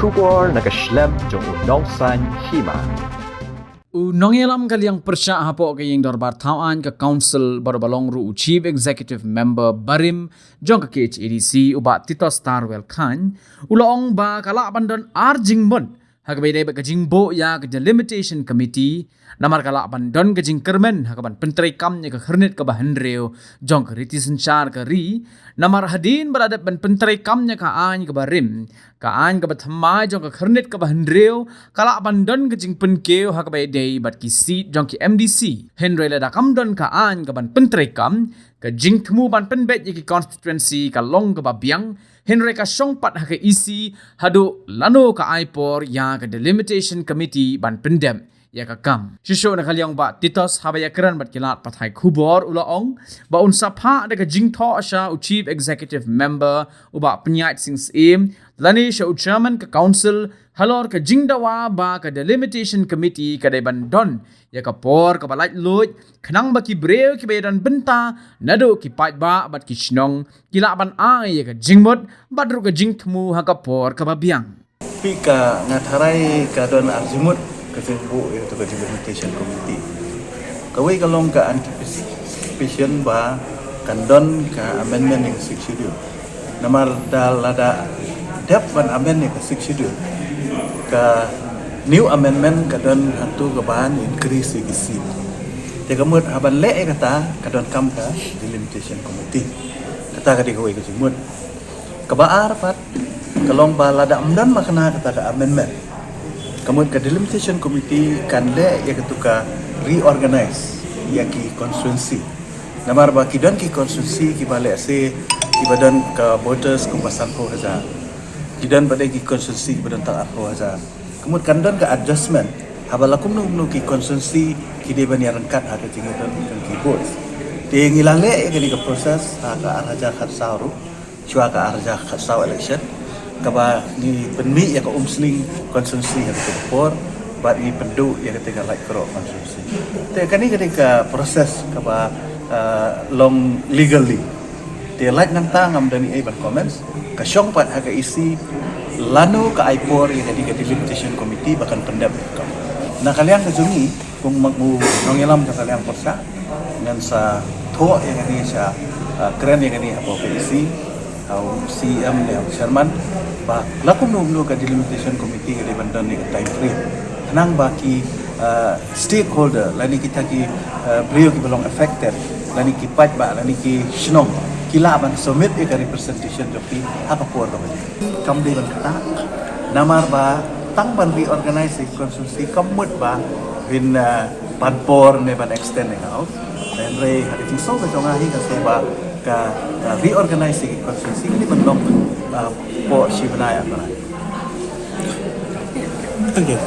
Shubor nakaslem jong unongsan hima. Nongelam kaliang persya hapo kaying dorbar tawan ka council barobalong ru chief executive member barim jong ka KHADC uba Tito Starwell Khan ulaong ba kala bandon arjing mon hagabay ba kajing bo ya ka delimitation committee namar kala bandon kajing kermen hagaban pentray kam nya ka hernet ka bahenreo jong ka ritisan char ka ri namar hadin baladat ban pentray kam nya ka an ka barim ka an ka bathamai jong ka hernet ka bahenreo kala bandon kajing penkeo hagabay day bat ki seat jong ki MDC henry la dakam don ka an ka ban pentray kam ka jing thmu ban penbet ki constituency ka long ka babiang henry ka songpat ha ka isi hadu lano ka aipor ya ka delimitation committee ban pendem ya ka kam shisho na kalyang ba titos habaya keran bat kilat pathai khubor ulaong ba unsa pha da ka jing tho asha u chief executive member uba penyait sings im lani sha u chairman ka council halor ka jing dawa ba ka delimitation committee ka dai ban don ya ka por ka balait luj khnang ba ki breu ki bedan benta nado ki pai ba bat ki shnong kila ban ai ya ka jingmot badru ka jing thmu ha ka por ka babiang Pika ngatarai ka don arjimut ka sembu itu ka delimitation committee. Kawai kalong ka anticipation ba kandon ka amendment yang schedule. Namar dal ada dep ban amendment ka schedule. Ka new amendment ka don hantu ka bahan increase ki seat. Te kamut haban le kata ka don kam ka delimitation committee. Kata ka di kawai ka jimut. Kabaar pat kalong ba lada amdan makna kata ka amendment. Kemudian ke delimitation committee kan le ya ketuka reorganize ya ki constituency. Namar ba ki don ki constituency ki bale ase ki badan ke voters ku pasan ho haza. Ki don pada ki constituency ki badan tak ho haza. Kemudian kan don ke adjustment. Habalakum nu ki constituency ki de ban rangkat ha ke jingi don ki votes. De ngilale ya ke proses ha ka araja khat sauru. Chua ka araja khat saw election. Kaba ni penmi ya ka umsling konsumsi yang terpor bat ni pendu yang ketika like kerok konsumsi te kani ketika proses kaba long legally te like nanta ngam dani ai ban comments ka syong pat ha ka isi lanu ka aipor yang ketika delimitation committee bahkan pendap ka na kalian kajungi kung magmu nongelam ka kalian persa dengan sa tho yang ini sa keren yang ini apa isi au CM le chairman ba lakum no ka delimitation committee ke bandan ni time frame nang baki stakeholder lani kita ki beliau ki belong affected lani ki pat ba lani ki shnong kila ban submit ka representation joki apa por ka kam de ban kata namar ba tang ban reorganize konsumsi kamut ba win ban por ne ban extend out dan re hadi so ka jonga hi ka seba ka reorganize konsumsi ni ban po si benaya ba. Thank you.